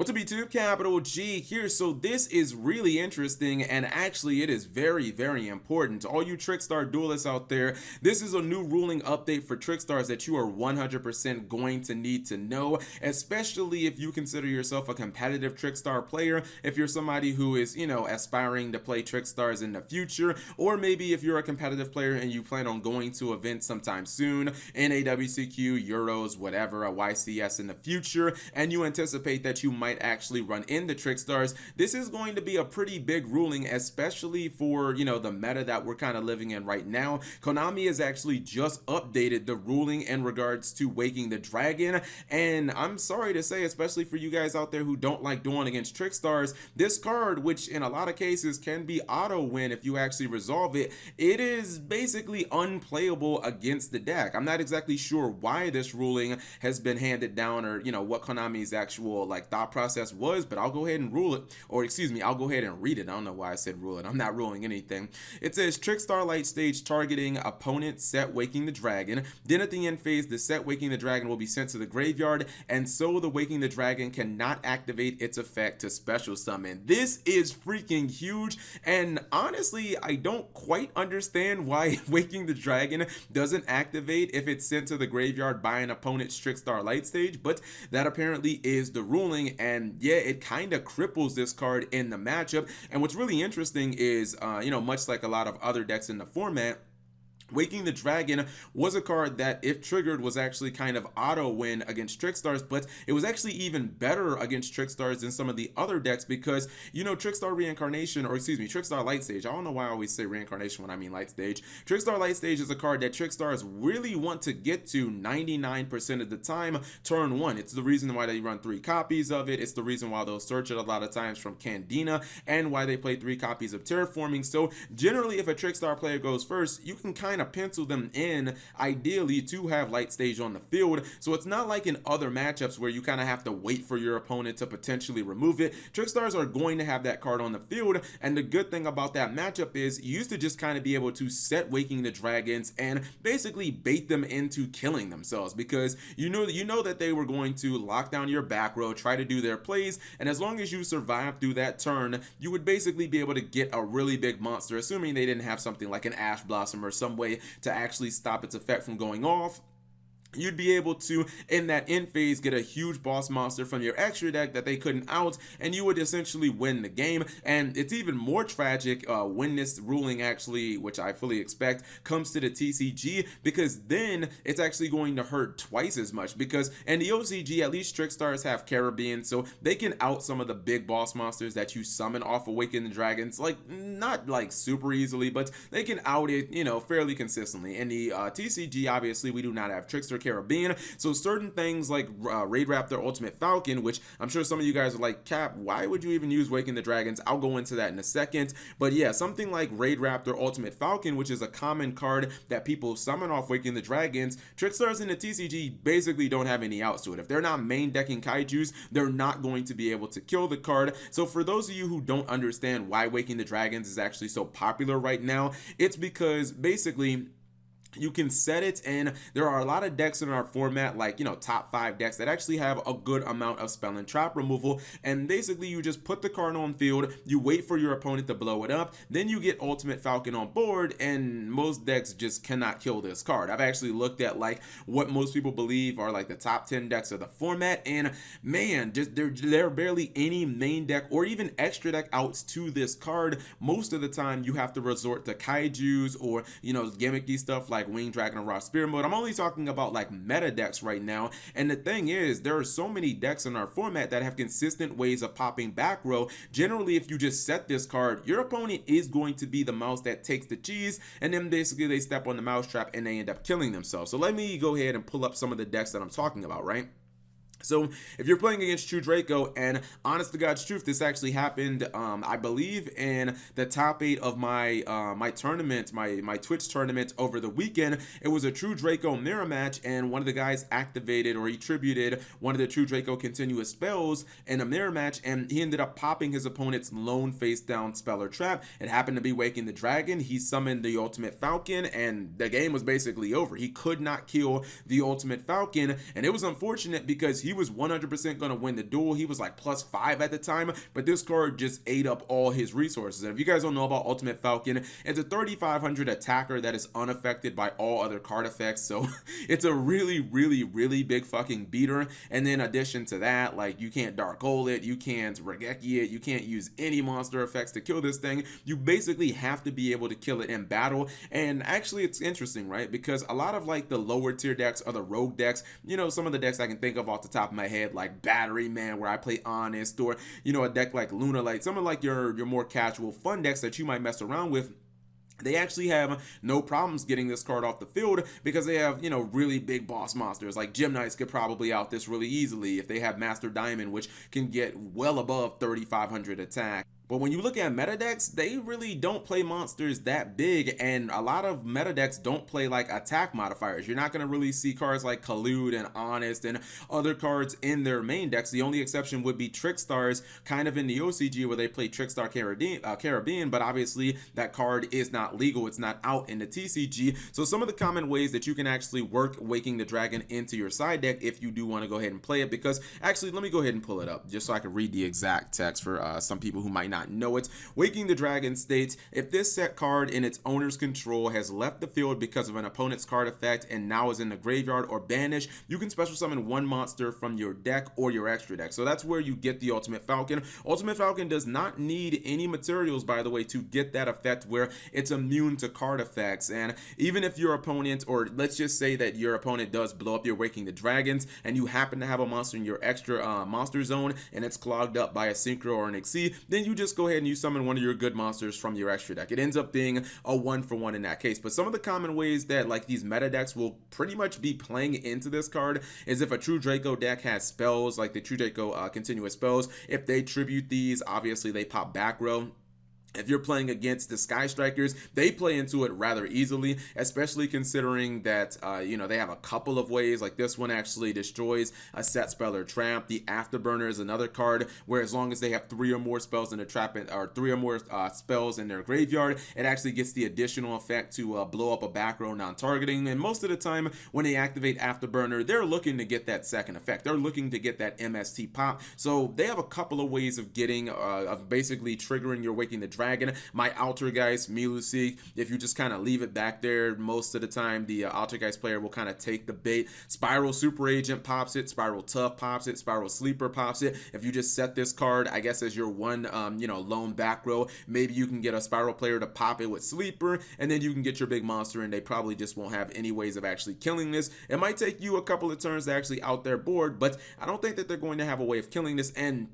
What's up YouTube, capital G here. So this is really interesting, and actually it is very important. All you Trickstar duelists out there, this is a new ruling update for Trickstars that you are 100% going to need to know, especially if you consider yourself a competitive Trickstar player, if you're somebody who is, aspiring to play Trickstars in the future, or maybe if you're a competitive player and you plan on going to events sometime soon, in a WCQ, Euros, whatever, a YCS in the future, and you anticipate that you might actually run into Trickstars. This is going to be a pretty big ruling, especially for the meta that we're kind of living in right now. Konami has actually just updated the ruling in regards to Waking the Dragon, and I'm sorry to say, especially for you guys out there who don't like dueling against Trickstars, this card, which in a lot of cases can be auto win if you actually resolve it, it is basically unplayable against the deck. I'm not exactly sure why this ruling has been handed down, or what Konami's actual thought process was, but I'll go ahead and rule it, or excuse me, I'll go ahead and read it. I don't know why I said rule it. I'm not ruling anything. It says Trickstar light stage targeting opponent set Waking the Dragon. Then at the end phase, the set Waking the Dragon will be sent to the graveyard, and so the Waking the Dragon cannot activate its effect to special summon. This is freaking huge, and honestly, I don't quite understand why Waking the Dragon doesn't activate if it's sent to the graveyard by an opponent's Trickstar light stage, but that apparently is the ruling, and yeah, it kind of cripples this card in the matchup. And what's really interesting is, much like a lot of other decks in the format, Waking the Dragon was a card that, if triggered, was actually kind of auto win against Trickstars, but it was actually even better against Trickstars than some of the other decks because, Trickstar Reincarnation, or excuse me, Trickstar Light Stage. I don't know why I always say Reincarnation when I mean Light Stage. Trickstar Light Stage is a card that Trickstars really want to get to 99% of the time turn one. It's the reason why they run 3 copies of it. It's the reason why they'll search it a lot of times from Candina, and why they play 3 copies of Terraforming. So generally, if a Trickstar player goes first, you can kind of pencil them in ideally to have light stage on the field. So it's not like in other matchups where you kind of have to wait for your opponent to potentially remove it. Trickstars are going to have that card on the field, and the good thing about that matchup is you used to just kind of be able to set Waking the Dragons and basically bait them into killing themselves, because you know that they were going to lock down your back row, try to do their plays, and as long as you survive through that turn, you would basically be able to get a really big monster, assuming they didn't have something like an Ash Blossom or some way to actually stop its effect from going off. You'd be able to, in that end phase, get a huge boss monster from your extra deck that they couldn't out, and you would essentially win the game. And it's even more tragic when this ruling actually, which I fully expect, comes to the TCG, because then it's actually going to hurt twice as much, because in the OCG, at least Trickstars have Caribbean, so they can out some of the big boss monsters that you summon off Awaken the Dragons, not super easily, but they can out it, fairly consistently. In the TCG, obviously, we do not have Trickster Caribbean, so certain things like Raid Raptor Ultimate Falcon, which I'm sure some of you guys are like, Cap, why would you even use Waking the Dragons? I'll go into that in a second, but yeah, something like Raid Raptor Ultimate Falcon, which is a common card that people summon off Waking the Dragons, Trickstars in the TCG basically don't have any outs to it. If they're not main decking Kaijus, they're not going to be able to kill the card. So for those of you who don't understand why Waking the Dragons is actually so popular right now, it's because basically you can set it, and there are a lot of decks in our format, like top 5 decks that actually have a good amount of spell and trap removal, and basically you just put the card on field, you wait for your opponent to blow it up, then you get Ultimate Falcon on board, and most decks just cannot kill this card. I've actually looked at what most people believe are the top 10 decks of the format, and man, just there are barely any main deck or even extra deck outs to this card. Most of the time you have to resort to Kaijus or gimmicky stuff like Winged Dragon or Raw Spirit Mode. I'm only talking about meta decks right now, and the thing is, there are so many decks in our format that have consistent ways of popping back row. Generally, if you just set this card, your opponent is going to be the mouse that takes the cheese, and then basically they step on the mousetrap and they end up killing themselves. So let me go ahead and pull up some of the decks that I'm talking about, right? So if you're playing against True Draco, and honest to God's truth, this actually happened, I believe, in the top 8 of my my tournament, my Twitch tournament over the weekend. It was a True Draco mirror match, and one of the guys activated, or he tributed one of the True Draco continuous spells in a mirror match, and he ended up popping his opponent's lone face down spell or trap. It happened to be Waking the Dragon. He summoned the Ultimate Falcon, and the game was basically over. He could not kill the Ultimate Falcon, and it was unfortunate because he he was 100% going to win the duel. He was like +5 at the time, but this card just ate up all his resources. And if you guys don't know about Ultimate Falcon, it's a 3500 attacker that is unaffected by all other card effects, so it's a really big fucking beater. And then in addition to that, like, you can't Dark Hole it, you can't Regeki it, you can't use any monster effects to kill this thing. You basically have to be able to kill it in battle. And actually it's interesting, right, because a lot of like the lower tier decks or the rogue decks, you know, some of the decks I can think of off the top of my head, like Battery Man, where I play Honest, or, you know, a deck like Luna, like some of like your more casual fun decks that you might mess around with, they actually have no problems getting this card off the field because they have, you know, really big boss monsters. Like Gym Knights could probably out this really easily if they have Master Diamond, which can get well above 3500 attack. But when you look at meta decks, they really don't play monsters that big, and a lot of meta decks don't play like attack modifiers. You're not going to really see cards like Collude and Honest and other cards in their main decks. The only exception would be Trickstars, kind of in the OCG, where they play Trickstar Caribbean, but obviously that card is not legal. It's not out in the TCG. So some of the common ways that you can actually work Waking the Dragon into your side deck if you do want to go ahead and play it, because actually, let me go ahead and pull it up just so I can read the exact text for some people who might not know it. Waking the Dragon states, if this set card in its owner's control has left the field because of an opponent's card effect and now is in the graveyard or banished, you can special summon one monster from your deck or your extra deck. So that's where you get the Ultimate Falcon. Ultimate Falcon does not need any materials, by the way, to get that effect where it's immune to card effects. And even if your opponent, or let's just say that your opponent does blow up your Waking the Dragons and you happen to have a monster in your extra monster zone and it's clogged up by a Synchro or an Xyz, then you just go ahead and you summon one of your good monsters from your extra deck. It ends up being a 1-for-1 in that case. But some of the common ways that like these meta decks will pretty much be playing into this card is if a True Draco deck has spells, like the True Draco continuous spells, if they tribute these, obviously they pop back row. If you're playing against the Sky Strikers, they play into it rather easily, especially considering that, you know, they have a couple of ways. Like this one actually destroys a set spell or trap. The Afterburner is another card where as long as they have 3 or more spells in their trap, or 3 or more spells in their graveyard, it actually gets the additional effect to blow up a back row non-targeting. And most of the time when they activate Afterburner, they're looking to get that second effect. They're looking to get that MST pop. So they have a couple of ways of getting, of basically triggering your Waking the Dragon. My Altergeist, Milusi, if you just kind of leave it back there, most of the time the Altergeist player will kind of take the bait. Spiral Super Agent pops it, Spiral Tough pops it, Spiral Sleeper pops it. If you just set this card, I guess, as your one, you know, lone back row, maybe you can get a Spiral player to pop it with Sleeper, and then you can get your big monster, and they probably just won't have any ways of actually killing this. It might take you a couple of turns to actually out their board, but I don't think that they're going to have a way of killing this. And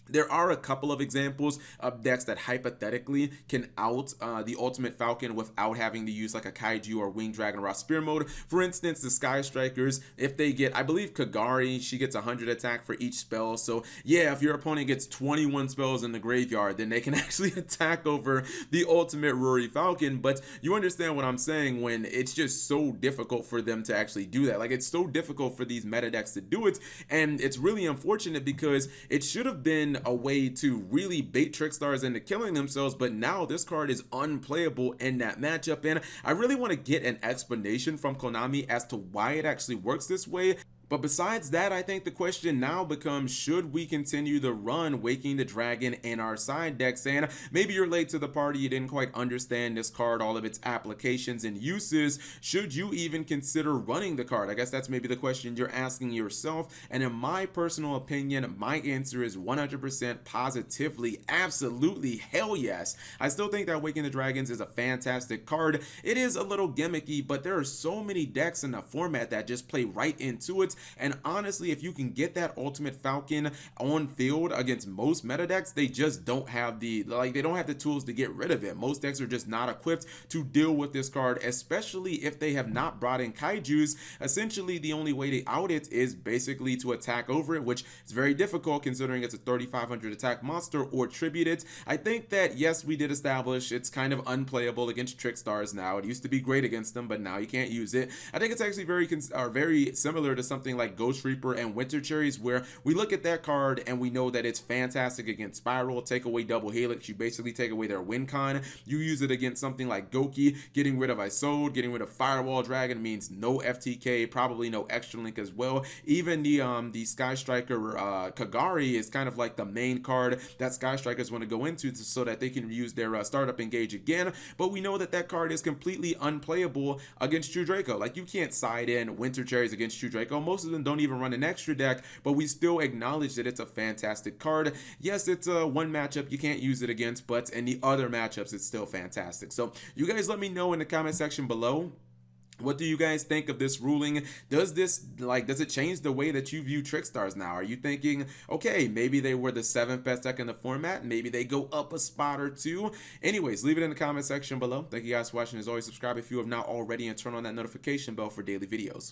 there are a couple of examples of decks that hypothetically can out the Ultimate Falcon without having to use like a Kaiju or Winged Dragon Raw Spear mode. For instance, the Sky Strikers, if they get, I believe Kagari, she gets 100 attack for each spell. So yeah, if your opponent gets 21 spells in the graveyard, then they can actually attack over the Ultimate Rory Falcon. But you understand what I'm saying when it's just so difficult for them to actually do that. Like, it's so difficult for these meta decks to do it, and it's really unfortunate because it should have been a way to really bait Trickstars into killing themselves, but now this card is unplayable in that matchup. And I really want to get an explanation from Konami as to why it actually works this way. But besides that, I think the question now becomes, should we continue the run Waking the Dragon in our side decks? And maybe you're late to the party, you didn't quite understand this card, all of its applications and uses. Should you even consider running the card? I guess that's maybe the question you're asking yourself. And in my personal opinion, my answer is 100% positively, absolutely, hell yes. I still think that Waking the Dragons is a fantastic card. It is a little gimmicky, but there are so many decks in the format that just play right into it. And honestly, if you can get that Ultimate Falcon on field against most meta decks, they just don't have the, like, they don't have the tools to get rid of it. Most decks are just not equipped to deal with this card, especially if they have not brought in Kaijus. Essentially, the only way to out it is basically to attack over it, which is very difficult considering it's a 3500 attack monster, or tribute it. I think that, yes, we did establish it's kind of unplayable against Trickstars now. It used to be great against them, but now you can't use it. I think it's actually very similar to something something like Ghost Reaper and Winter Cherries, where we look at that card and we know that it's fantastic against Spiral. Take away Double Helix, you basically take away their win con. You use it against something like Goki, getting rid of Isode, getting rid of Firewall Dragon means no FTK, probably no Extra Link as well. Even the Sky Striker Kagari is kind of like the main card that Sky Strikers want to go into so that they can use their startup engage again, but we know that that card is completely unplayable against True Draco. Like, you can't side in Winter Cherries against True Draco. Most of them don't even run an extra deck, but we still acknowledge that it's a fantastic card. Yes, it's one matchup you can't use it against, but in the other matchups it's still fantastic. So you guys let me know in the comment section below, what do you guys think of this ruling? Does it change the way that you view Trickstars now? Are you thinking, okay, maybe they were the 7th best deck in the format, maybe they go up a spot or two? Anyways, leave it in the comment section below. Thank you guys for watching. As always, subscribe if you have not already and turn on that notification bell for daily videos.